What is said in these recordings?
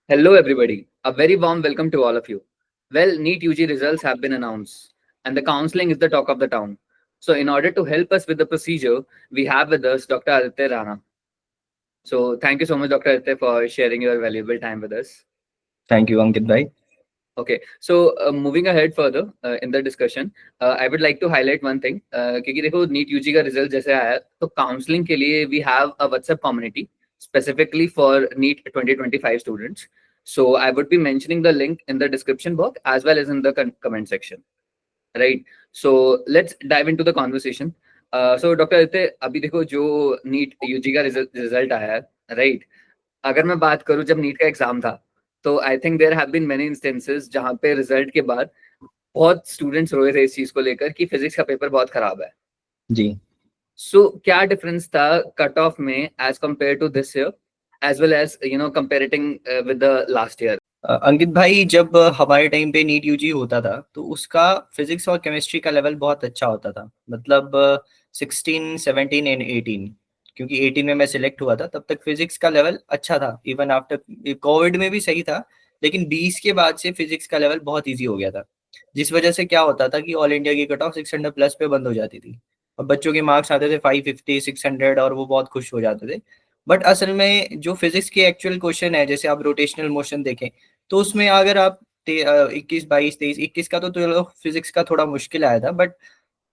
Hello, everybody. A very warm welcome to all of you. Well, NEET UG results have been announced, and the counseling is the talk of the town. So, in order to help us with the procedure, we have with us Dr. Aditya Rana. So, thank you so much, Dr. Aditya, for sharing your valuable time with us. Thank you, Ankit bhai. Okay, so moving ahead further in the discussion, I would like to highlight one thing. क्योंकि देखो NEET UG का result जैसे आया है, तो counselling के लिए we have a WhatsApp community specifically for NEET 2025 students. So I would be mentioning the link in the description box as well as in the comment section. Right. So let's dive into the conversation. So doctor Aditya, अभी देखो जो NEET UG का result आया है, right? अगर मैं बात करूं जब नीट का एग्जाम था, तो I think there have been many instances जहां पे रिजल्ट के बाद बहुत स्टूडेंट्स रोए थे इस चीज को लेकर कि फिजिक्स का पेपर बहुत खराब है। जी। सो क्या डिफरेंस था कट ऑफ में as compare to this year as well as comparing with the last year? Ankit भाई, जब हमारे टाइम पे नीट यूजी होता था तो उसका फिजिक्स और केमिस्ट्री का लेवल बहुत अच्छा होता था। मतलब 16, 17 एंड 18, क्योंकि 18 में मैं सिलेक्ट हुआ था, तब तक फिजिक्स का लेवल अच्छा था। इवन आफ्टर कोविड में भी सही था, लेकिन 20 के बाद से फिजिक्स का लेवल बहुत ईजी हो गया था। जिस वजह से क्या होता था कि ऑल इंडिया की कट ऑफ 600 प्लस पे बंद हो जाती थी और बच्चों के मार्क्स आते थे 550, 600 और वो बहुत खुश हो जाते थे। बट असल में जो फिजिक्स के एक्चुअल क्वेश्चन है, जैसे आप रोटेशनल मोशन देखें, तो उसमें अगर आप 21, 22, 23, 21 का तो चलो फिजिक्स का थोड़ा मुश्किल आया था, बट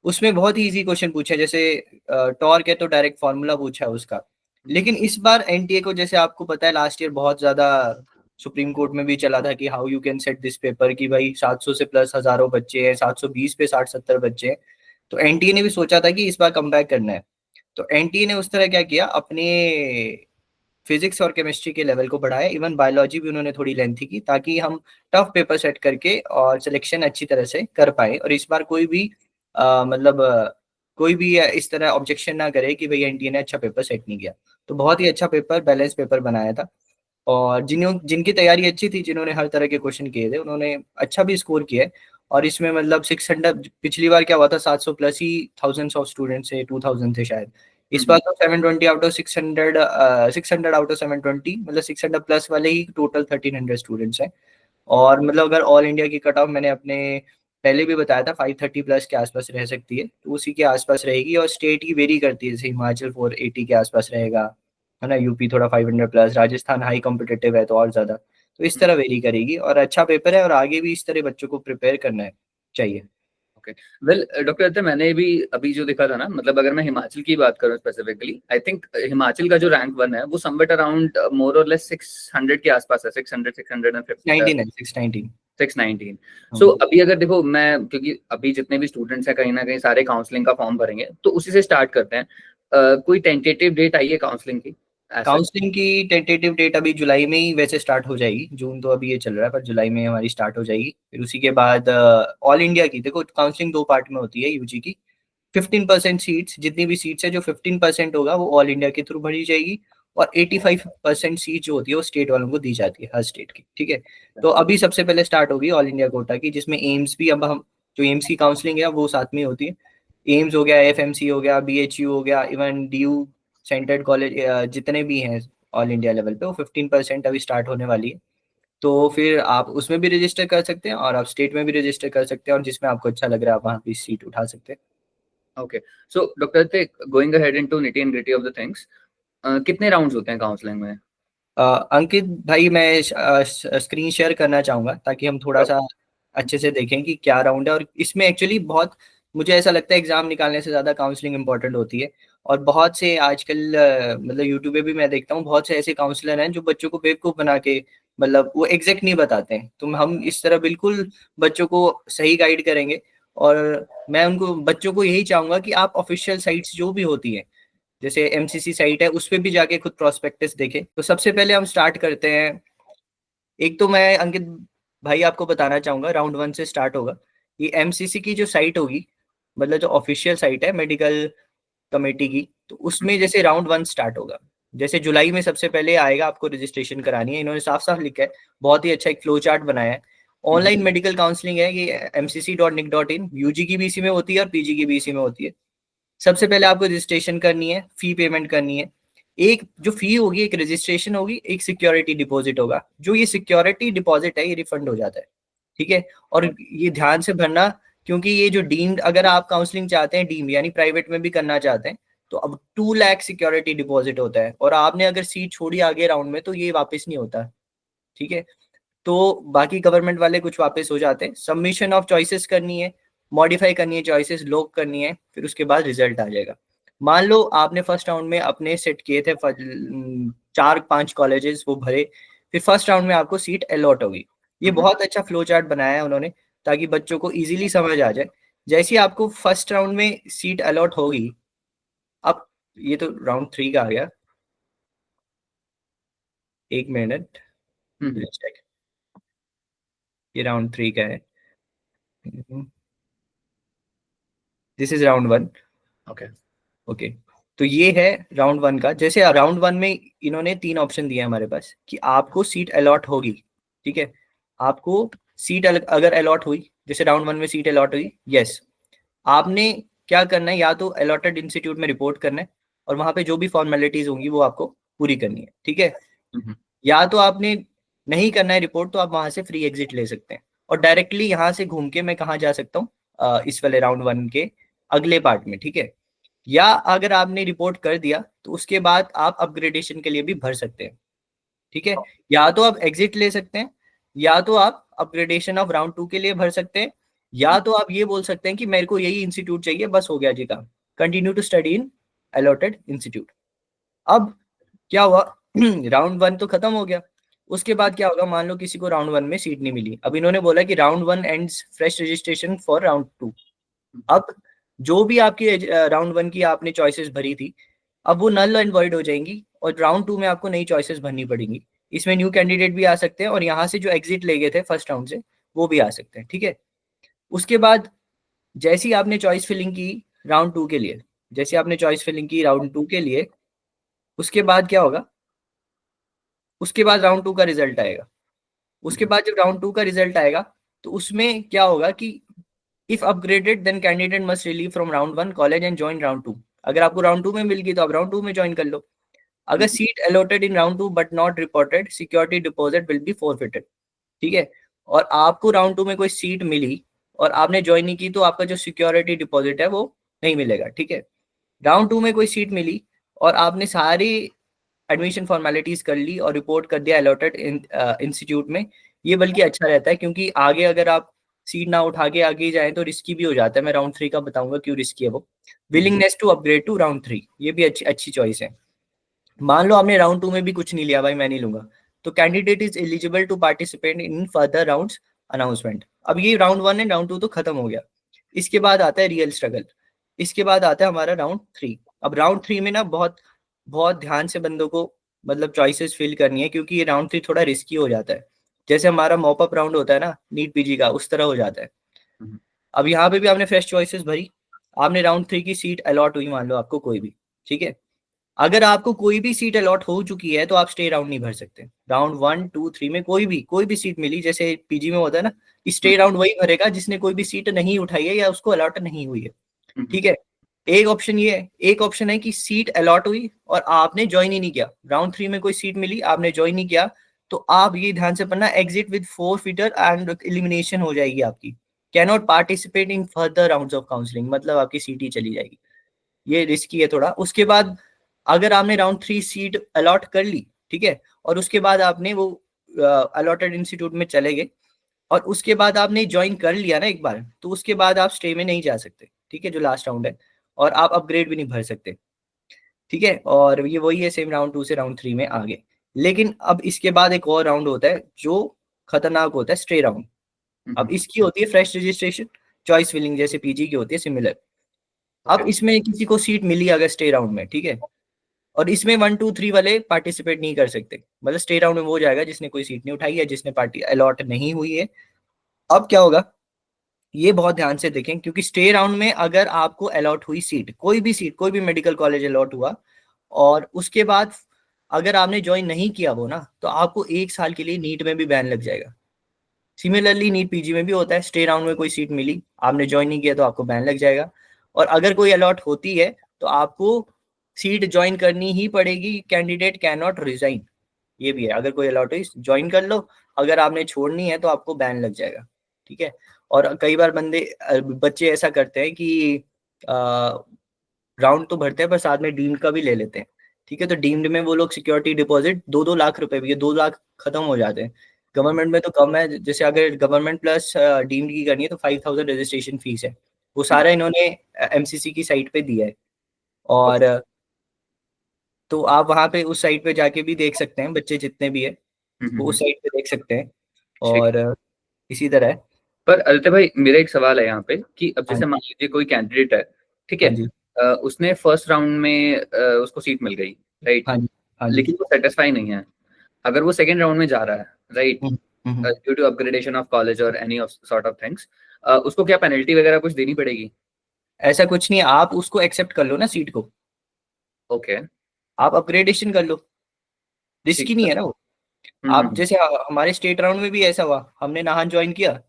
उसमें बहुत ही इजी क्वेश्चन पूछा। जैसे टॉर्क है तो डायरेक्ट फॉर्मूला पूछा है उसका। लेकिन इस बार एनटीए को, जैसे आपको पता है, लास्ट ईयर बहुत ज्यादा सुप्रीम कोर्ट में भी चला था कि how you can set this paper, कि भाई 700 से प्लस हजारों बच्चे हैं, 720 पे 60-70 बच्चे हैं। तो एनटीए ने भी सोचा था कि इस बार कम बैक करना है। तो एनटीए ने उस तरह क्या किया, अपने फिजिक्स और केमिस्ट्री के लेवल को बढ़ाया। इवन बायोलॉजी भी उन्होंने थोड़ी लेंथी की, ताकि हम टफ पेपर सेट करके और सिलेक्शन अच्छी तरह से कर पाए। और इस बार कोई भी कोई भी इस तरह ऑब्जेक्शन ना करे कि भाई एनटीए ने अच्छा पेपर सेट नहीं किया। तो बहुत ही अच्छा पेपर, बैलेंस पेपर बनाया था। और जिनकी तैयारी अच्छी थी, जिन्होंने हर तरह के क्वेश्चन किए थे, उन्होंने अच्छा भी स्कोर किया है। और इसमें मतलब 600, पिछली बार क्या हुआ था, 700 plus he thousands of students से 2000 थे शायद। इस बार तो 720 आउट ऑफ 600, 600 आउट ऑफ 720, मतलब 600 प्लस वाले ही टोटल 1300 स्टूडेंट्स हैं। और मतलब अगर ऑल इंडिया की कट ऑफ मैंने अपने पहले भी बताया था 530 प्लस के आसपास रह सकती है, तो उसी के आसपास रहेगी। और स्टेट की वेरी करती है, जैसे हिमाचल 480 के आसपास रहेगा, है ना। यूपी थोड़ा 500 प्लस, राजस्थान हाई कॉम्पिटिटिव है तो और ज्यादा। तो इस तरह वेरी करेगी और अच्छा पेपर है, और आगे भी इस तरह बच्चों को प्रिपेयर करना है चाहिए। ओके, वेल डॉक्टर आदित्य, मैंने भी अभी जो देखा था ना, मतलब अगर मैं हिमाचल की बात करूं स्पेसिफिकली, आई थिंक हिमाचल का जो रैंक 1 है वो समवेट अराउंड मोर और लेस 600 के आसपास है, 600, 650, 19 है, 619। 619। सो अभी अगर देखो, मैं क्योंकि अभी जितने भी स्टूडेंट्स हैं कहीं ना कहीं सारे काउंसलिंग का फॉर्म भरेंगे, तो उसी से स्टार्ट करते हैं। कोई टेंटेटिव डेट आई है काउंसलिंग की ऐसा? काउंसलिंग की टेंटेटिव डेट अभी जुलाई में ही वैसे स्टार्ट हो जाएगी। जून तो अभी ये चल रहा है, पर जुलाई में हमारी स्टार्ट हो जाएगी। फिर उसी के बाद ऑल इंडिया की, देखो काउंसलिंग दो पार्ट में होती है यूजी की। 15% सीट्स, जितनी भी सीट्स है, जो 15% होगा वो ऑल इंडिया के थ्रू भरी जाएगी। और 85% सीट जो होती है वो स्टेट वालों को दी जाती है, हर स्टेट की। ठीक है। तो अभी सबसे पहले स्टार्ट होगी ऑल इंडिया कोटा की, जिसमें एम्स भी, अब हम जो एम्स की काउंसलिंग है वो साथ में होती है। एम्स हो गया, एफएमसी हो गया, बीएचयू हो गया, इवन डीयू सेंट्रल कॉलेज, जितने भी हैं ऑल इंडिया लेवल पे, वो 15% अभी स्टार्ट होने वाली है। तो फिर आप उसमें भी रजिस्टर कर सकते हैं और आप स्टेट में भी रजिस्टर कर सकते हैं, और जिसमें आपको अच्छा लग रहा है आप वहाँ भी सीट उठा सकते हैं। Okay, so doctor, going ahead into nitty and gritty of the things, कितने राउंड्स होते हैं काउंसलिंग में? अंकित भाई, मैं स्क्रीन शेयर करना चाहूंगा ताकि हम थोड़ा सा अच्छे से देखें कि क्या राउंड है। और इसमें एक्चुअली बहुत, मुझे ऐसा लगता है एग्जाम निकालने से ज्यादा काउंसलिंग इंपॉर्टेंट होती है। और बहुत से आजकल मतलब यूट्यूब पे भी मैं देखता हूँ, बहुत से ऐसे काउंसलर हैं जो बच्चों को बेवकूफ बना के, मतलब वो एग्जैक्ट नहीं बताते हैं। तो हम इस तरह बिल्कुल बच्चों को सही गाइड करेंगे। और मैं उनको, बच्चों को यही चाहूंगा कि आप ऑफिशियल साइट्स जो भी होती है, जैसे एमसीसी साइट है, उस पे भी जाके खुद प्रोस्पेक्टस देखें। तो सबसे पहले हम स्टार्ट करते हैं। एक तो मैं अंकित भाई आपको बताना चाहूंगा, राउंड 1 से स्टार्ट होगा। ये एमसीसी की जो साइट होगी, मतलब जो ऑफिशियल साइट है मेडिकल कमेटी की, तो उसमें जैसे राउंड 1 स्टार्ट होगा। जैसे जुलाई में सबसे पहले आएगा, आपको रजिस्ट्रेशन करानी है। इन्होंने साफ साफ लिखा है, बहुत ही अच्छा एक फ्लो चार्ट बनाया है। ऑनलाइन मेडिकल काउंसलिंग है ये, mcc.nic.in, यूजी की भी इसी में होती है और पीजी की भी इसी में होती है। सबसे पहले आपको रजिस्ट्रेशन करनी है, फी पेमेंट करनी है। एक जो फी होगी, एक रजिस्ट्रेशन होगी, एक सिक्योरिटी डिपॉजिट होगा। जो ये सिक्योरिटी डिपॉजिट है ये रिफंड हो जाता है, ठीक है। और ये ध्यान से भरना, क्योंकि ये जो डीम्ड, अगर आप काउंसलिंग चाहते हैं डीम यानी प्राइवेट में भी करना चाहते हैं, तो अब 2 लाख सिक्योरिटी डिपॉजिट होता है, और आपने अगर सीट छोड़ी आगे राउंड में तो ये वापस नहीं होता, ठीक है। तो बाकी गवर्नमेंट वाले कुछ वापस हो जाते हैं। सबमिशन ऑफ चॉइसेस करनी है, मॉडिफाई करनी है, चॉइसेस लॉक करनी है, फिर उसके बाद रिजल्ट आ जाएगा। मान लो आपने फर्स्ट राउंड में अपने सेट किए थे 4-5 कॉलेजेस, वो भरे, फिर फर्स्ट राउंड में आपको सीट अलॉट होगी। ये बहुत अच्छा फ्लो चार्ट बनाया है उन्होंने, ताकि बच्चों को इजीली समझ आ जाए। जैसे ही आपको फर्स्ट राउंड में सीट अलॉट होगी, अब ये तो राउंड 3 का आ गया, 1 मिनट, चेक, ये राउंड 3 का है। This is round 1। Okay. Okay, तो ये है राउंड 1 का। जैसे राउंड 1 में इन्होंने 3 ऑप्शन दिए हमारे पास कि आपको सीट अलॉट होगी, ठीक है। आपको सीट अगर अलॉट हुई, जैसे राउंड 1 में सीट अलॉट हुई, यस, आपने क्या करना है, या तो अलॉटेड इंस्टीट्यूट में रिपोर्ट करना है, और वहां पे जो भी फॉर्मेलिटीज होंगी वो आपको पूरी करनी है, ठीक है। या तो आपने नहीं करना है रिपोर्ट, तो आप वहां से फ्री एग्जिट ले सकते हैं, और डायरेक्टली यहाँ से घूम के मैं कहाँ जा सकता हूँ, इस वाले राउंड 1 के अगले पार्ट में, ठीक है। या अगर आपने रिपोर्ट कर दिया तो उसके बाद आप अपग्रेडेशन के लिए भी भर सकते हैं, ठीक है। या तो आप एग्जिट ले सकते हैं, या तो आप अपग्रेडेशन ऑफ राउंड 2 के लिए भर सकते हैं, या तो आप ये बोल सकते हैं कि मेरे को यही इंस्टीट्यूट चाहिए, बस हो गया जी काम, continue to study in allotted institute. अब क्या हुआ, राउंड 1 तो खत्म हो गया। उसके बाद क्या होगा, मान लो किसी को राउंड 1 में सीट नहीं मिली, अब इन्होंने बोला कि round 1 ends fresh registration for round 2। अब जो भी आपकी राउंड 1 की आपने चॉइसेस भरी थी, अब वो नल एंड वॉइड हो जाएंगी, और राउंड 2 में आपको नई चॉइसेस भरनी पड़ेंगी। इसमें न्यू कैंडिडेट भी आ सकते हैं, और यहाँ से जो एग्जिट ले गए थे फर्स्ट राउंड से, वो भी आ सकते हैं, ठीक है। उसके बाद जैसे ही आपने चॉइस फिलिंग की राउंड 2 के लिए, जैसे आपने चॉइस फिलिंग की राउंड 2 के लिए, उसके बाद क्या होगा, उसके बाद राउंड 2 का रिजल्ट आएगा। उसके बाद जब राउंड 2 का रिजल्ट आएगा, तो उसमें क्या होगा कि if upgraded then candidate must relieve from round 1 college and join round 2। अगर आपको राउंड 2 में मिल गई तो आप राउंड 2 में ज्वाइन कर लो। अगर seat allotted in round 2 but not reported, security deposit will be forfeited, ठीक है। और आपको राउंड 2 में कोई सीट मिली और आपने ज्वाइन नहीं की, तो आपका जो सिक्योरिटी डिपॉजिट है वो नहीं मिलेगा, ठीक है। राउंड 2 में कोई सीट मिली और आपने सारी एडमिशन फॉर्मेलिटीज कर ली और रिपोर्ट कर दिया अलॉटेड इंस्टीट्यूट में, ये बल्कि अच्छा रहता है, क्योंकि आगे अगर आप सीट ना उठा के आगे जाए तो रिस्की भी हो जाता है। मैं राउंड 3 का बताऊंगा क्यों रिस्की है वो। Willingness to upgrade to round 3, ये भी अच्छी अच्छी चॉइस है। मान लो आपने राउंड 2 में भी कुछ नहीं लिया, भाई मैं नहीं लूंगा, तो candidate is eligible to participate in further rounds announcement. अब ये राउंड 1 एंड राउंड 2 तो खत्म हो गया। इसके बाद आता है रियल स्ट्रगल, इसके बाद आता है हमारा राउंड 3। अब राउंड 3 में ना बहुत बहुत ध्यान से बंदों को मतलब चॉइसेस फिल करनी है, क्योंकि ये राउंड 3 थोड़ा रिस्की हो जाता है। जैसे हमारा मॉपअप राउंड होता है ना नीट पीजी का, उस तरह हो जाता है। अब यहाँ पे भी आपने फ्रेश चॉइसेस भरी, आपने राउंड 3 की सीट अलॉट हुई, मान लो आपको कोई भी, ठीक है। अगर आपको कोई भी सीट अलॉट हो चुकी है तो आप स्टे राउंड नहीं भर सकते। राउंड 1 2 3 में कोई भी सीट मिली, जैसे पीजी में होता है ना, स्टे राउंड वही भरेगा जिसने कोई भी सीट नहीं उठाई है या उसको अलॉट नहीं हुई है, ठीक है। एक ऑप्शन ये है, एक ऑप्शन है कि सीट अलॉट हुई और आपने ज्वाइन ही नहीं किया, राउंड 3 में कोई सीट मिली आपने ज्वाइन नहीं किया, तो आप ये ध्यान से पढ़ना, एग्जिट विद फोरफिटर एंड एलिमिनेशन हो जाएगी आपकी। Can not participate in further rounds of counselling, मतलब आपकी सीट ही चली जाएगी। ये रिस्की है थोड़ा। उसके बाद अगर आपने राउंड 3 सीट अलॉट कर ली, ठीक है, और उसके बाद आपने वो अलॉटेड इंस्टीट्यूट में चले गए, और उसके बाद आपने ज्वाइन कर लिया ना एक बार, तो उसके बाद आप स्टे में नहीं जा सकते, ठीक है, जो लास्ट राउंड है, और आप अपग्रेड भी नहीं भर सकते, ठीक है। और ये वही है सेम, राउंड 2 से राउंड 3 में आगे। लेकिन अब इसके बाद एक और राउंड होता है जो खतरनाक होता है, स्टे राउंड। अब इसकी होती है फ्रेश रजिस्ट्रेशन, चॉइस फिलिंग जैसे पीजी की होती है, सिमिलर। अब इसमें किसी को सीट मिली अगर स्टे राउंड में, ठीक है, और इसमें 1 2 3 वाले पार्टिसिपेट नहीं कर सकते, मतलब स्टे राउंड में वो जाएगा जिसने कोई सीट नहीं उठाई है, जिसने पार्टी अलॉट नहीं हुई है। अब क्या होगा, ये बहुत ध्यान से देखें, क्योंकि स्टे राउंड में अगर आपको अलॉट हुई सीट, कोई भी सीट, कोई भी मेडिकल कॉलेज अलॉट हुआ, और उसके बाद अगर आपने ज्वाइन नहीं किया वो ना, तो आपको 1 साल के लिए नीट में भी बैन लग जाएगा। सिमिलरली नीट पीजी में भी होता है, स्टे राउंड में कोई सीट मिली, आपने ज्वाइन नहीं किया, तो आपको बैन लग जाएगा। और अगर कोई अलॉट होती है तो आपको सीट ज्वाइन करनी ही पड़ेगी, कैंडिडेट कैन नॉट रिजाइन, ये भी है। अगर कोई अलॉट हुई ज्वाइन कर लो, अगर आपने छोड़नी है तो आपको बैन लग जाएगा, ठीक है। और कई बार बच्चे ऐसा करते हैं कि राउंड तो भरते हैं पर साथ में डीम्ड का भी ले लेते हैं, ठीक है। तो डीम्ड में वो लोग सिक्योरिटी डिपॉजिट 2-2 लाख रुपए भी, 2 लाख खत्म हो जाते हैं। गवर्नमेंट में तो कम है, जैसे अगर गवर्नमेंट प्लस डीम्ड की करनी है तो 5,000 रजिस्ट्रेशन फीस है। वो सारा इन्होंने एमसीसी की साइट पे दिया है। और तो आप वहाँ पे उस साइट पे जाके भी देख सकते हैं, बच्चे जितने भी है वो उस साइट पे देख सकते हैं। ठीक। और इसी तरह है। पर आदित्य भाई मेरा एक सवाल है यहाँ पे कि अब हाँ जैसे मान लीजिए कोई कैंडिडेट है, ठीक है, हाँ जी। उसने फर्स्ट राउंड में उसको सीट मिल गई, राइट, हाँ जी। हाँ जी। लेकिन वो सेटिस्फाई नहीं है, अगर वो सेकंड राउंड में जा रहा है, right, hmm, hmm. Due to upgradation of college और any of sort of things, उसको क्या पेनल्टी वगैरह कुछ देनी पड़ेगी? ऐसा कुछ नहीं है, आप उसको एक्सेप्ट कर लो ना सीट को, ओके। आप अपग्रेडेशन कर लो, ठीक रिस्की नहीं है। है ना वो। आप हम्म। जैसे हमारे स्टेट राउंड में भी ऐसा हुआ, हमने नाहन ज्वाइन किया,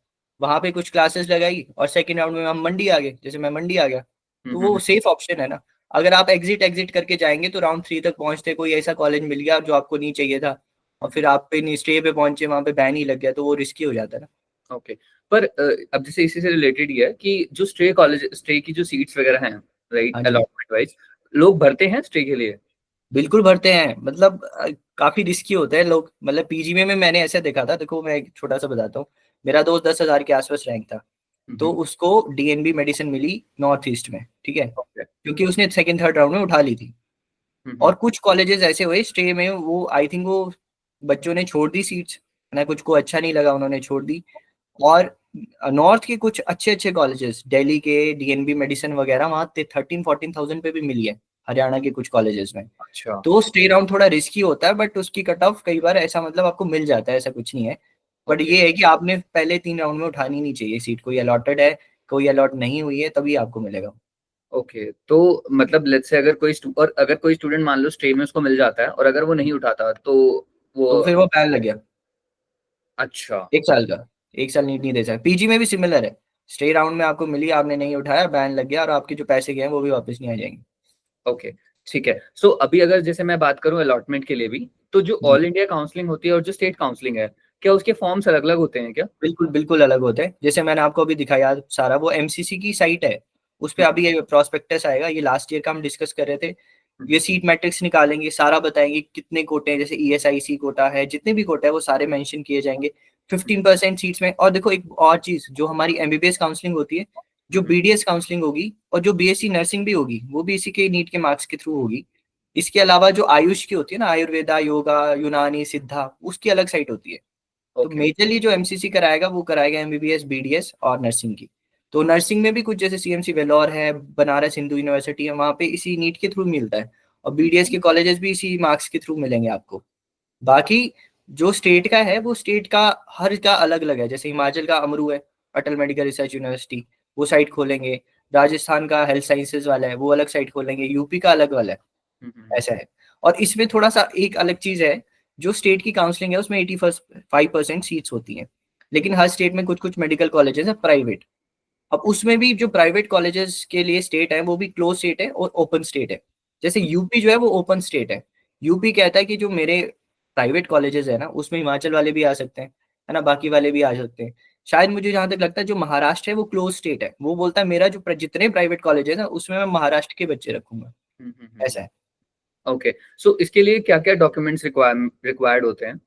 वहां पे कुछ क्लासेस लगाई और सेकंड राउंड में हम मंडी आ गए, जैसे मैं मंडी आ गया। तो वो हम्म। सेफ ऑप्शन है ना। अगर आप एग्जिट एग्जिट करके जाएंगे तो राउंड 3 तक पहुंचते कोई ऐसा कॉलेज मिल गया जो आपको नहीं चाहिए था, और फिर आप पे स्टे पे पहुंचे, वहां पे बैन ही लग गया, तो वो रिस्की हो जाता है ना। ओके। पर अब जैसे इसी से रिलेटेड ही है कि जो स्टे कॉलेज, स्टे की जो सीट्स वगैरह हैं, राइट, हाँ जी। अलॉटमेंट वाइज लोग भरते हैं स्टे के लिए? बिल्कुल भरते हैं, मतलब काफी रिस्की होता है लोग, मतलब पीजी में मैंने ऐसे देखा था। देखो मैं एक छोटा सा बताता हूँ। मेरा दोस्त 10,000 के आसपास रैंक था, तो उसको डीएनबी मेडिसिन मिली नॉर्थ ईस्ट में, ठीक है, ओके। क्योंकि उसने सेकंड थर्ड राउंड में उठा ली थी। और कुछ कॉलेजेस ऐसे हुए स्टे में, वो आई थिंक वो बच्चों ने छोड़ दी सीट्स, ना कुछ को अच्छा नहीं लगा उन्होंने छोड़ दी। और नॉर्थ के कुछ अच्छे अच्छे कॉलेजेस, दिल्ली के डीएनबी मेडिसिन वगैरह, वहाँ 13-14 थाउजेंड पे भी मिली है, हरियाणा के कुछ कॉलेजेस में। अच्छा। तो स्टे राउंड थोड़ा रिस्की होता है, बट उसकी कट ऑफ कई बार ऐसा मतलब आपको मिल जाता है, ऐसा कुछ नहीं है। But okay. ये है कि आपने पहले 3 राउंड में उठानी नहीं चाहिए सीट, कोई अलॉटेड है, कोई अलॉट नहीं हुई है तभी आपको मिलेगा। ओके, तो मतलब लेट्स से अगर और अगर कोई स्टूडेंट मान लो स्टे में उसको मिल जाता है और अगर वो नहीं उठाता तो वो? तो फिर वो बैन लग गया अच्छा। 1 साल का। 1 साल नीट नहीं दे सकता। पीजी में भी सिमिलर है, स्टे राउंड में आपको मिली, आपने नहीं उठाया, बैन लग गया, और आपके जो पैसे गए हैं वो भी वापस नहीं आ जाएंगे। ओके। ठीक है। सो अभी अगर जैसे मैं बात करूं अलॉटमेंट के लिए भी, तो जो जी। ऑल इंडिया काउंसलिंग होती है और जो स्टेट काउंसलिंग है, क्या उसके फॉर्म्स अलग अलग होते हैं क्या? बिल्कुल बिल्कुल अलग होते हैं। जैसे मैंने आपको अभी दिखाया सारा, वो एमसीसी की साइट है, उस पे अभी ये प्रोस्पेक्टस आएगा, ये लास्ट ईयर का हम डिस्कस कर रहे थे। ये सीट मैट्रिक्स निकालेंगे, सारा बताएंगे कितने कोटे हैं, जैसे ईएसआईसी कोटा है, जितने भी कोटा है वो सारे मेंशन किए जाएंगे। 15% सीट्स में। और देखो एक और चीज, जो हमारी एमबीबीएस काउंसलिंग होती है, जो बीडीएस काउंसलिंग होगी और जो बीएससी नर्सिंग भी होगी, वो भी इसी के नीट के मार्क्स के थ्रू होगी। इसके अलावा जो आयुष की होती है ना, आयुर्वेदा, योगा, यूनानी, सिद्धा, उसकी अलग साइट होती है। तो ओके। मेजरली जो एमसीसी कराएगा वो कराएगा एमबीबीएस, बीडीएस और नर्सिंग की। तो नर्सिंग में भी कुछ जैसे सीएमसी वेलोर है, बनारस हिंदू यूनिवर्सिटी है, वहाँ पे इसी नीट के थ्रू मिलता है। और बीडीएस के कॉलेजेस भी इसी मार्क्स के थ्रू मिलेंगे आपको। बाकी जो स्टेट का है, वो स्टेट का हर का अलग अलग है। जैसे हिमाचल का अमरू है, अटल मेडिकल रिसर्च यूनिवर्सिटी, वो साइट खोलेंगे। राजस्थान का हेल्थ साइंसेज वाला है, वो अलग साइट खोलेंगे। यूपी का अलग वाला है, ऐसा है। और इसमें थोड़ा सा एक अलग चीज है, जो स्टेट की काउंसलिंग है उसमें 85% सीट्स होती हैं, लेकिन हर स्टेट में कुछ कुछ मेडिकल कॉलेजेस है प्राइवेट। अब उसमें भी जो प्राइवेट कॉलेजेस के लिए स्टेट है, वो भी क्लोज स्टेट है और ओपन स्टेट है। जैसे यूपी जो है वो ओपन स्टेट है। यूपी कहता है कि जो मेरे प्राइवेट कॉलेजेस है ना, उसमें हिमाचल वाले भी आ सकते हैं, है ना, बाकी वाले भी आ सकते हैं। शायद मुझे जहां तक लगता है जो महाराष्ट्र है वो क्लोज स्टेट है, वो बोलता है मेरा जो जितने प्राइवेट कॉलेजेस है उसमें मैं महाराष्ट्र के बच्चे रखूंगा, ऐसा है। ओके। सो इसके लिए क्या क्या डॉक्यूमेंट्स रिक्वायर्ड होते हैं?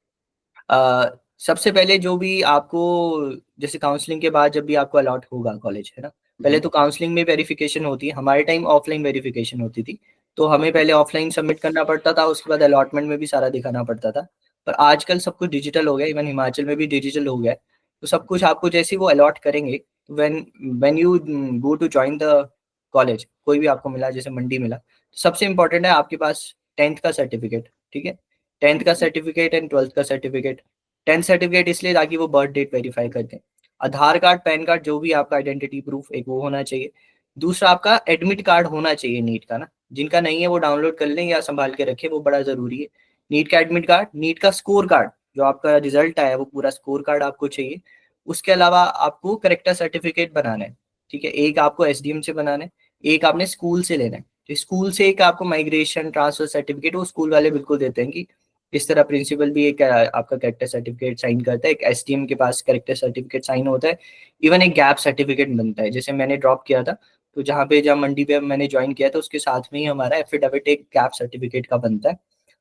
अ, सबसे पहले जो भी आपको, जैसे काउंसलिंग के बाद जब भी आपको अलॉट होगा कॉलेज, है ना, पहले तो काउंसलिंग में वेरिफिकेशन होती है। हमारे टाइम ऑफलाइन वेरिफिकेशन होती थी, तो हमें पहले ऑफलाइन सबमिट करना पड़ता था, उसके बाद अलॉटमेंट में भी सारा दिखाना पड़ता था। पर आजकल सब कुछ डिजिटल हो गया, इवन हिमाचल में भी डिजिटल हो गया है। तो सब कुछ आपको जैसे ही वो अलॉट करेंगे, when when you go to join the college, कोई भी आपको मिला, जैसे मंडी मिला, तो सबसे इंपॉर्टेंट है आपके पास 10th का सर्टिफिकेट, ठीक है। 10th का सर्टिफिकेट एंड 12th का सर्टिफिकेट। 10th सर्टिफिकेट इसलिए ताकि वो बर्थ डेट वेरीफाई कर दें। आधार कार्ड, पैन कार्ड, जो भी आपका आइडेंटिटी प्रूफ एक वो होना चाहिए। दूसरा आपका एडमिट कार्ड होना चाहिए नीट का ना, जिनका नहीं है वो डाउनलोड कर लें या संभाल के रखें, वो बड़ा जरूरी है। नीट का एडमिट कार्ड, नीट का स्कोर कार्ड, जो आपका रिजल्ट आया है वो पूरा स्कोर कार्ड आपको चाहिए। उसके अलावा आपको करेक्टर सर्टिफिकेट बनाना है, ठीक है। एक आपको एसडीएम से बनाना है, एक आपने स्कूल से लेना है। तो स्कूल से एक आपको माइग्रेशन ट्रांसफर सर्टिफिकेट वो स्कूल वाले बिल्कुल देते हैं कि इस तरह प्रिंसिपल भी एक आपका कैरेक्टर सर्टिफिकेट साइन करता है, एक एसडीएम के पास कैरेक्टर सर्टिफिकेट साइन होता है, इवन एक गैप सर्टिफिकेट बनता है। जैसे मैंने ड्रॉप किया था तो जहाँ मंडी पे मैंने ज्वाइन किया था उसके साथ में ही हमारा एफिडेविट एक गैप सर्टिफिकेट का बनता है।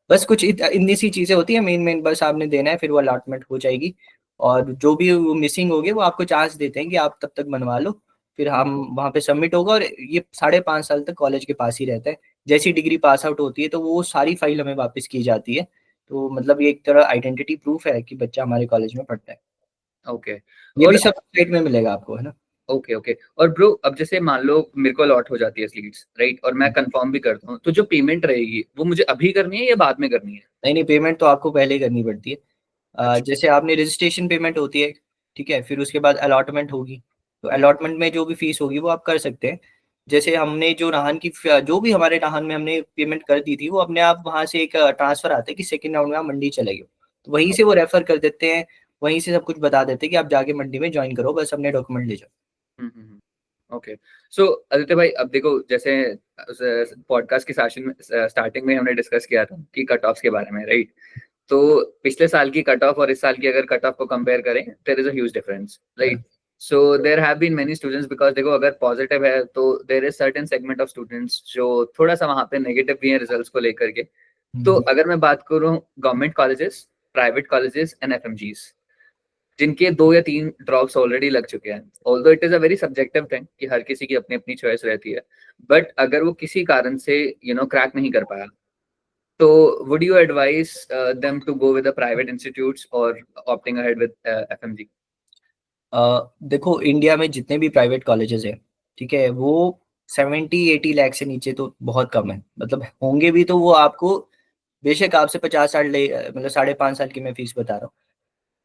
बस कुछ इतनी सी चीजें होती है, मेन बस आपने देना है, फिर वो अलॉटमेंट हो जाएगी। और जो भी मिसिंग होगी वो आपको चांस देते हैं कि आप तब तक बनवा लो, फिर हम वहाँ पे सबमिट होगा। और ये 5.5 साल तक कॉलेज के पास ही रहता है। जैसी डिग्री पास आउट होती है तो वो सारी फाइल हमें वापस की जाती है। तो मतलब ये एक तरह आइडेंटिटी प्रूफ है कि बच्चा हमारे कॉलेज में पढ़ता है। ओके। ये भी और सब साइट में मिलेगा आपको, है ना। ओके ओके, और ब्रो अब जैसे मान लो मेरे को अलॉट हो जाती है सीट्स, राइट, और मैं कंफर्म भी करता हूँ, तो जो पेमेंट रहेगी वो मुझे अभी करनी है या बाद में करनी है? नहीं, पेमेंट तो आपको पहले ही करनी पड़ती है। अच्छा। जैसे आपने रजिस्ट्रेशन पेमेंट होती है, ठीक है, फिर उसके बाद अलॉटमेंट होगी। तो अलॉटमेंट में जो भी फीस होगी वो आप कर सकते हैं। जैसे हमने जो नाहन की जो भी हमारे नाहन में हमने पेमेंट कर दी थी वो अपने आप वहाँ से एक ट्रांसफर आता है कि सेकंड राउंड में आप मंडी चले गए, तो वहीं से वो रेफर कर देते हैं, वहीं से सब कुछ बता देते हैं कि आप जाके मंडी में ज्वाइन करो, बस अपने डॉक्यूमेंट ले जाओ। ओके। सो आदित्य भाई, अब देखो जैसे पॉडकास्ट के सेशन में स्टार्टिंग में हमने डिस्कस किया था कि कट ऑफ्स के बारे में, राइट? तो पिछले साल की कट ऑफ और इस साल की अगर कट ऑफ को कंपेयर करें, there is a huge difference, right? So there have been many students, because देखो अगर पॉजिटिव है तो there is certain segment of students जो थोड़ा सा वहां पे नेगेटिव भी है रिजल्ट्स को लेकर के। तो अगर मैं बात करूं government colleges, private colleges and FMGs, जिनके 2 या 3 ड्रॉप्स ऑलरेडी लग चुके हैं, although it is a very subjective thing कि हर किसी की अपनी अपनी चॉइस रहती है, बट अगर वो किसी कारण से क्रैक नहीं कर पाया, तो would you advise them to go with the private institutes or opting ahead with FMG? देखो इंडिया में जितने भी प्राइवेट कॉलेजेस हैं, ठीक है, वो 70-80 लाख से नीचे तो बहुत कम है। मतलब होंगे भी तो वो आपको बेशक आपसे 50-60 ले, मतलब 5.5 साल की मैं फीस बता रहा हूँ,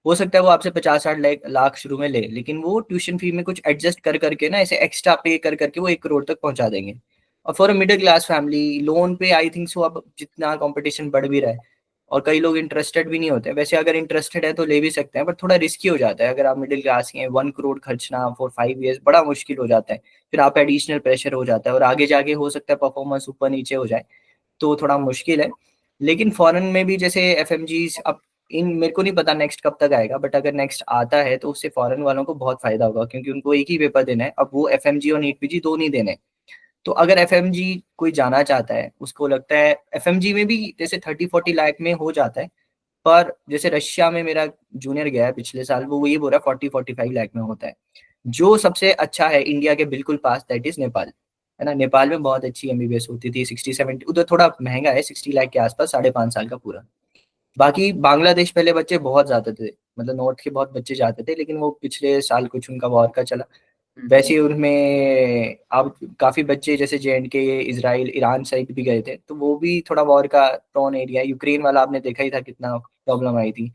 हो सकता है वो आपसे 50-60 लाख शुरू में ले, लेकिन वो ट्यूशन फी में कुछ एडजस्ट कर करके ना, ऐसे एक्स्ट्रा पे कर करके वो 1 करोड़ तक पहुंचा देंगे। और for a middle class family loan पे आई थिंक सो, अब जितना कंपटीशन बढ़ भी रहा है और कई लोग इंटरेस्टेड भी नहीं होते, वैसे अगर इंटरेस्टेड है तो ले भी सकते हैं, पर थोड़ा रिस्की हो जाता है। अगर आप मिडिल क्लास के हैं, 1 करोड़ खर्चना फॉर 5 ईयर्स बड़ा मुश्किल हो जाता है। फिर आप एडिशनल प्रेशर हो जाता है और आगे जाके हो सकता है परफॉर्मेंस ऊपर नीचे हो जाए, तो थोड़ा मुश्किल है। लेकिन फॉरेन में भी जैसे एफएमजीज, अब इन मेरे को नहीं पता नेक्स्ट कब तक आएगा, बट अगर नेक्स्ट आता है तो उससे फॉरेन वालों को बहुत फायदा होगा, क्योंकि उनको एक ही पेपर देना है। अब वो एफएमजी और नीट पीजी दो नहीं देने। तो अगर एफएमजी कोई जाना चाहता है, उसको लगता है एफएमजी में भी जैसे 30-40 लाख में हो जाता है, पर जैसे रशिया में मेरा जूनियर गया है पिछले साल, वो ये बोल रहा है 40-45 लाख में होता है। जो सबसे अच्छा है इंडिया के बिल्कुल पास, दैट इज नेपाल, है ना। नेपाल में बहुत अच्छी एमबीबीएस होती थी 60-70, उधर थोड़ा महंगा है, 60 लाख के आसपास, 5.5 साल का पूरा। बाकी बांग्लादेश पहले बच्चे बहुत जाते थे, मतलब नॉर्थ के बहुत बच्चे जाते थे, लेकिन वो पिछले साल कुछ उनका वॉर का चला, वैसे ही उनमें अब काफी बच्चे जैसे जेएंडके, इजराइल, ईरान साइड भी गए थे, तो वो भी थोड़ा वॉर का प्रोन एरिया है। यूक्रेन वाला आपने देखा ही था कितना प्रॉब्लम आई थी।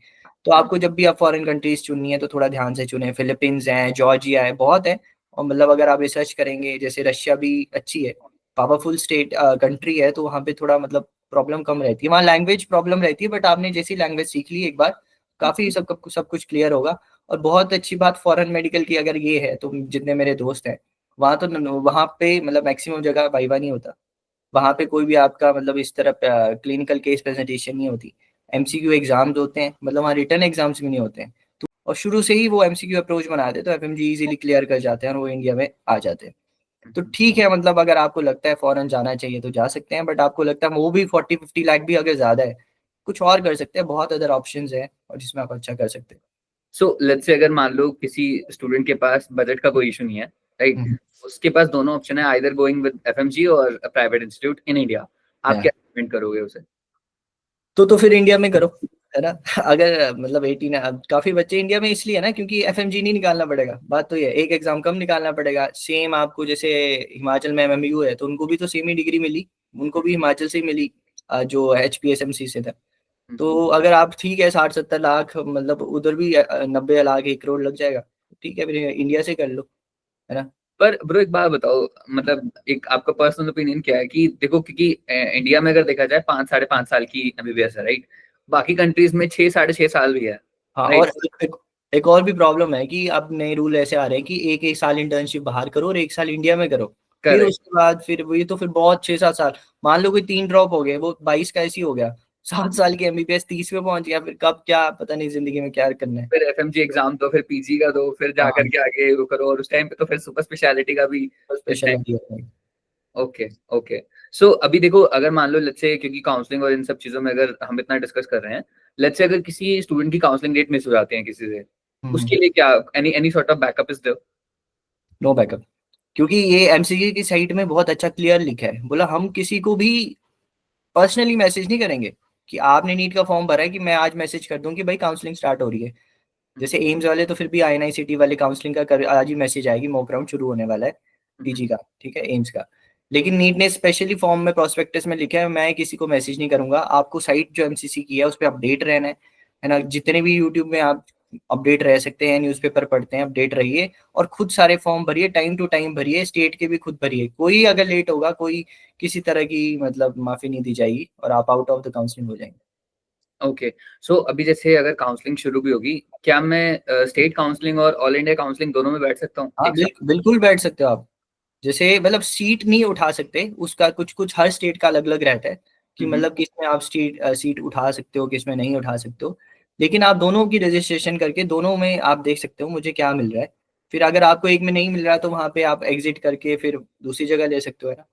तो आपको जब भी आप फॉरेन कंट्रीज चुननी है तो थोड़ा ध्यान से चुने। फिलीपींस है, जॉर्जिया है, बहुत है। और मतलब अगर आप रिसर्च करेंगे, जैसे रशिया भी अच्छी है, पावरफुल स्टेट कंट्री है, तो वहाँ पे थोड़ा मतलब प्रॉब्लम कम रहती है। वहाँ लैंग्वेज प्रॉब्लम रहती है, बट आपने जैसी लैंग्वेज सीख ली एक बार, काफी सब कुछ क्लियर होगा। और बहुत अच्छी बात फॉरेन मेडिकल की अगर ये है, तो जितने मेरे दोस्त हैं वहाँ, तो वहाँ पे मतलब मैक्सिमम जगह वाइवा नहीं होता। वहाँ पे कोई भी आपका मतलब इस तरह क्लिनिकल केस प्रेजेंटेशन नहीं होती। एमसीक्यू एग्जाम्स होते हैं, मतलब वहाँ रिटर्न एग्जाम्स भी नहीं होते हैं। तो और शुरू से ही वो एमसीक्यू अप्रोच बनाते हैं, तो एफएमजी इजीली क्लियर कर जाते हैं और वो इंडिया में आ जाते हैं। तो ठीक है, मतलब अगर आपको लगता है फॉरेन जाना चाहिए तो जा सकते हैं, बट आपको लगता है वो भी 40-50 लाख भी अगर ज्यादा है, कुछ और कर सकते हैं। बहुत अदर ऑप्शंस है और जिसमें आप अच्छा कर सकते हैं। सो लेट्स से अगर मान लो किसी स्टूडेंट के पास बजट का कोई इशू नहीं है, राइट, उसके पास दोनों ऑप्शन है, आइदर गोइंग विद एफएमजी और प्राइवेट इंस्टीट्यूट इन इंडिया, आप क्या रेकमेंड करोगे उसे? तो फिर इंडिया में करो, है ना। अगर मतलब 18 है, अब काफी बच्चे इंडिया में इसलिए ना क्योंकि एफएमजी नहीं निकालना पड़ेगा। बात तो ये, एक एग्जाम कम निकालना पड़ेगा। सेम आपको जैसे हिमाचल में एमएमयू है, तो उनको भी तो सेम ही डिग्री मिली, उनको भी हिमाचल से ही मिली, जो एचपीएसएमसी से था। तो अगर आप ठीक है 60-70 लाख, मतलब उधर भी 90 लाख 1 करोड़ लग जाएगा, ठीक है, फिर इंडिया से कर लो, है ना। पर ब्रो एक बात बताओ, मतलब एक आपका पर्सनल ओपिनियन क्या है कि देखो, क्योंकि इंडिया में अगर देखा जाए 5-5.5 साल की एमबीबीएस है, राइट, बाकी कंट्रीज में 6-6.5 साल भी है, हाँ, और राइट? एक और भी प्रॉब्लम है कि अब नए रूल ऐसे आ रहे हैं कि एक एक साल इंटर्नशिप बाहर करो और 1 साल इंडिया में करो। फिर करेक्ट। उसके बाद फिर वही तो फिर बहुत 6-7 साल, मान लो कोई 3 ड्रॉप हो गए, वो 22 का ऐसी हो गया, 7 साल की एमबीबीएस 30 में पहुंच गया, फिर कब क्या पता नहीं जिंदगी में क्या करना है। फिर एफएमजी एग्जाम दो, फिर पीजी का दो, फिर हाँ, जाकर के आगे वो करो, और उस टाइम पे तो फिर सुपर स्पेशलिटी का भी इस टाइम। स्पेशलिटी है। Okay okay. सो अभी देखो, अगर मान लो लेट्स से, क्योंकि काउंसलिंग और इन सब चीजों में अगर हम इतना डिस्कस कर रहे हैं, लेट्स से अगर किसी स्टूडेंट की काउंसलिंग डेट मिस हो जाती है किसी से, उसके लिए क्या any any sort of backup is there? No backup, क्योंकि ये एमसीक्यू की साइट में बहुत अच्छा क्लियर लिखा है, बोला हम किसी को भी पर्सनली मैसेज नहीं करेंगे कि आपने नीट का फॉर्म भरा है कि मैं आज मैसेज कर दूं कि भाई काउंसलिंग स्टार्ट हो रही है। जैसे एम्स वाले तो फिर भी आईएनआईसीटी वाले काउंसलिंग का आज ही मैसेज आएगी, मॉक राउंड शुरू होने वाला है पीजी का, ठीक है, एम्स का। लेकिन नीट ने स्पेशली फॉर्म में प्रोस्पेक्टस में लिखा है मैं किसी को मैसेज नहीं करूंगा, आपको साइट जो एमसीसी की है उस पर अपडेट रहना है ना, जितने भी यूट्यूब में आप अपडेट रह सकते हैं, न्यूज़पेपर पढ़ते हैं, अपडेट रहिए और खुद सारे फॉर्म भरिए, टाइम टू टाइम भरिए, स्टेट के भी खुद भरिए, कोई अगर लेट होगा कोई किसी तरह की मतलब माफी नहीं दी जाएगी और आप आउट ऑफ द काउंसलिंग हो जाएंगे। ओके। सो अभी जैसे अगर काउंसलिंग शुरू भी होगी, क्या मैं स्टेट काउंसलिंग और ऑल इंडिया काउंसलिंग दोनों में बैठ सकता हूँ हाँ, एक साथ? बिल्कुल बैठ सकते हो आप। जैसे मतलब सीट नहीं उठा सकते, उसका कुछ कुछ हर स्टेट का अलग अलग रहता है कि हम्म। मतलब किस में आप सीट उठा सकते हो, किस में नहीं उठा सकते हो। लेकिन आप दोनों की रजिस्ट्रेशन करके दोनों में आप देख सकते हो मुझे क्या मिल रहा है, फिर अगर आपको एक में नहीं मिल रहा तो वहां पे आप एग्जिट करके फिर दूसरी जगह ले सकते हो, है ना,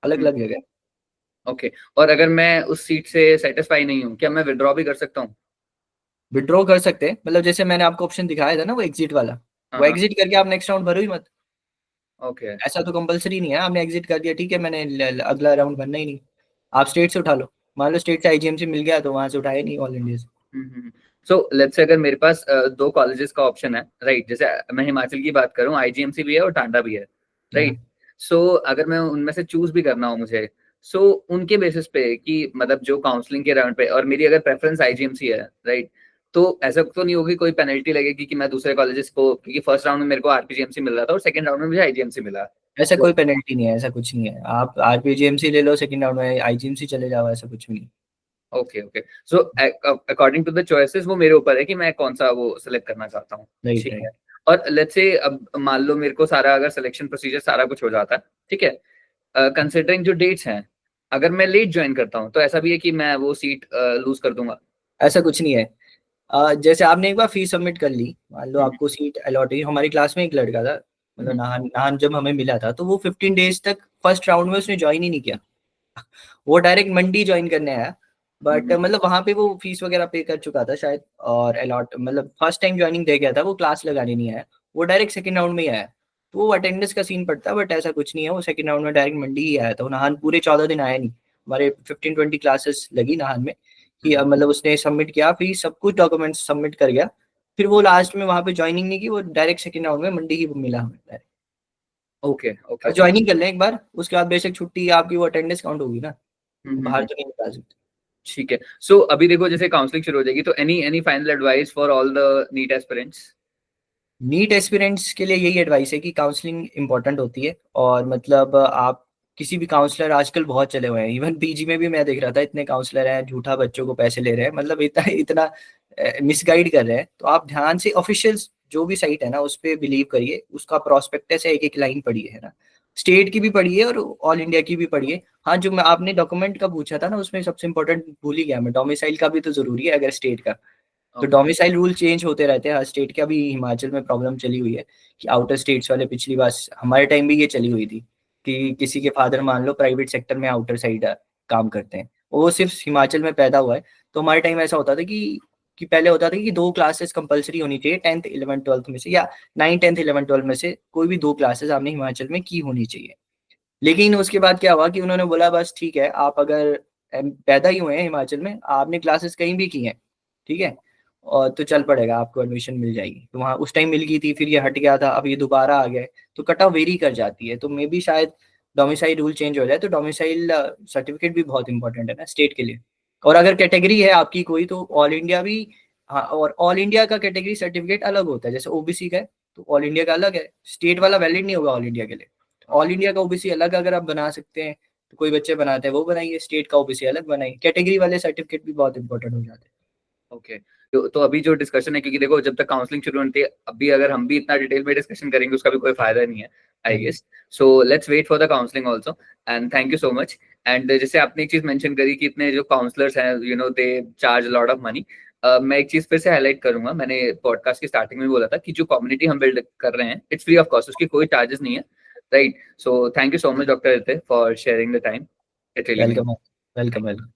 अलग हम्म। अलग जगह। ओके। और अगर मैं उस सीट से सेटिस्फाई नहीं हूँ, क्या मैं विड्रॉ भी कर सकता हूँ? विड्रॉ कर सकते हैं, मतलब जैसे मैंने आपको ऑप्शन दिखाया था ना वो एग्जिट वाला, हाँ वो हाँ। एग्जिट करके आप नेक्स्ट राउंड भरो ही मत। ओके। ऐसा तो कंपलसरी नहीं है, आपने एग्जिट कर दिया ठीक है, मैंने अगला राउंड भरना ही नहीं, आप स्टेट से उठा लो। मान लो स्टेट से आईजीएमसी मिल गया तो वहां से उठाया नहीं ऑल इंडिया से। सो लेट्स से अगर मेरे पास दो कॉलेजेस का ऑप्शन है, राइट, जैसे मैं हिमाचल की बात करूँ, आईजीएमसी भी है और टांडा भी है, हाँ, राइट। सो अगर मैं उनमें से चूज भी करना हो मुझे, सो उनके बेसिस पे कि मतलब जो काउंसलिंग के राउंड पे, और मेरी अगर प्रेफरेंस आईजीएमसी है, राइट, तो ऐसा तो नहीं होगी कोई पेनल्टी लगेगी कि मैं दूसरे कॉलेजेस को, क्योंकि फर्स्ट राउंड में मेरे को आरपीजीएमसी मिल रहा था और सेकंड राउंड में मुझे आईजीएमसी मिला। ऐसा तो कोई पेनल्टी नहीं है, ऐसा कुछ नहीं है, आप आरपीजीएमसी ले लो सेकंड राउंड में, आईजीएमसी चले जाओ, ऐसा कुछ भी नहीं। Okay okay. So according to the choices वो मेरे ऊपर है कि मैं कौन सा वो सिलेक्ट करना चाहता हूँ। राइट, ठीक राइट। है। और लेट्स से अब मान लो मेरे को सारा अगर सिलेक्शन प्रोसीजर सारा कुछ हो जाता है, ठीक है, कंसिडरिंग जो डेट्स हैं, अगर मैं लेट ज्वाइन करता हूँ तो ऐसा भी है कि मैं वो सीट लूज कर दूंगा? ऐसा कुछ नहीं है। जैसे आपने एक बार फीस सबमिट कर ली, मान लो हम्म। आपको सीट अलॉट हुई, हमारी क्लास में एक लड़का था, मतलब हम्म। नाहन नाहन जब हमें मिला था तो वो 15 डेज तक फर्स्ट राउंड में उसने ज्वाइन ही नहीं किया, वो डायरेक्ट मंडी ज्वाइन करने आया। बट हम्म। मतलब वहां पे वो फीस वगैरह पे कर चुका था शायद, और अलॉट मतलब फर्स्ट टाइम ज्वाइनिंग दे गया था, वो क्लास लगाने नहीं आया, वो डायरेक्ट सेकंड राउंड में ही आया। तो वो अटेंडेंस का सीन पड़ता है, बट ऐसा कुछ नहीं है, वो सेकंड राउंड में डायरेक्ट मंडी ही आया था, वो नाहन पूरे 14 दिन आया नहीं। हमारे 15-20 क्लासेस लगी नाहन में कि हम्म। मतलब उसने सबमिट किया, फिर सब कुछ डॉक्यूमेंट्स सबमिट कर गया, फिर वो लास्ट में वहां पे ज्वाइनिंग नहीं की, वो डायरेक्ट सेकंड राउंड में मंडी ही मिला हमें direct। ओके और ओके। ज्वाइनिंग कर लें एक बार, उसके बाद बेशक छुट्टी आपकी वो अटेंडेंस काउंट होगी ना, बाहर हम्म। तो नहीं निकाल सकते। ठीक है। सो अभी देखो जैसे काउंसलिंग शुरू हो जाएगी, तो any any final advice for all the NEET aspirants? NEET aspirants के लिए यही एडवाइस है कि काउंसलिंग इंपॉर्टेंट होती है, और मतलब आप किसी भी काउंसलर आजकल बहुत चले हुए हैं, इवन पीजी में भी मैं देख रहा था इतने काउंसलर हैं, झूठा बच्चों को पैसे ले रहे हैं, मतलब इतना इतना मिसगाइड कर रहे हैं। तो आप ध्यान से ऑफिशियल जो भी साइट है ना उस पर बिलीव करिए, उसका प्रोस्पेक्टस है, एक एक लाइन पढ़िए, है ना, स्टेट की भी पढ़िए और ऑल इंडिया की भी पढ़िए। हाँ, जो मैं आपने डॉक्यूमेंट का पूछा था ना उसमें सबसे इंपॉर्टेंट भूल ही गया मैं, डोमिसाइल का भी तो जरूरी है अगर स्टेट का। तो ओके। डोमिसाइल रूल चेंज होते रहते हैं हर स्टेट के, अभी हिमाचल में प्रॉब्लम चली हुई है कि आउटर स्टेट्स वाले, पिछली बार हमारे टाइम भी ये चली हुई थी कि किसी के फादर मान लो प्राइवेट सेक्टर में आउटर साइड काम करते हैं, वो सिर्फ हिमाचल में पैदा हुआ है। तो हमारे टाइम ऐसा होता था कि पहले होता था कि 2 क्लासेस कंपलसरी होनी चाहिए 10th 11th 12th में से, या 9 10th 11th 12th में से कोई भी 2 क्लासेस आपने हिमाचल में की होनी चाहिए। लेकिन उसके बाद क्या हुआ कि उन्होंने बोला बस ठीक है, आप अगर पैदा ही हुए हैं हिमाचल में, आपने क्लासेस कहीं भी की हैं, ठीक है, और तो चल पड़ेगा, आपको एडमिशन मिल जाएगी। तो वहाँ उस टाइम मिल गई थी, फिर ये हट गया था, अब ये दोबारा आ गए, तो कट ऑफ वेरी कर जाती है। तो मे बी शायद डोमिसाइल रूल चेंज हो जाए, तो डोमिसाइल सर्टिफिकेट भी बहुत इंपॉर्टेंट है ना स्टेट के लिए। और अगर कैटेगरी है आपकी कोई तो ऑल इंडिया भी, हाँ, और ऑल इंडिया का कैटेगरी सर्टिफिकेट अलग होता है, जैसे ओबीसी का है तो ऑल इंडिया का अलग है, स्टेट वाला वैलिड नहीं होगा ऑल इंडिया के लिए। ऑल इंडिया का ओबीसी अलग अगर आप बना सकते हैं, तो कोई बच्चे बनाते हैं वो बनाइए, स्टेट का ओबीसी अलग बनाइए, कैटेगरी वाले सर्टिफिकेट भी बहुत इंपॉर्टेंट हो जाते हैं। ओके। तो अभी जो डिस्कशन है, क्योंकि देखो जब तक काउंसलिंग शुरू होती है, अभी अगर हम भी इतना डिटेल में डिस्कशन करेंगे उसका भी कोई फायदा नहीं है। I guess. So let's wait for the counseling also. And thank you so much. And जैसे आपने एक चीज मेंशन करी कि इतने जो काउंसलर्स हैं, you know, they charge lot of money. मैं एक चीज फिर से हाईलाइट करूंगा, मैंने पॉडकास्ट की स्टार्टिंग में बोला था कि जो कम्युनिटी हम बिल्ड कर रहे हैं, इट्स फ्री ऑफ कॉस्ट, उसकी कोई चार्जेस नहीं है, right? So thank you so much doctor Rite for sharing the time. Welcome welcome welcome.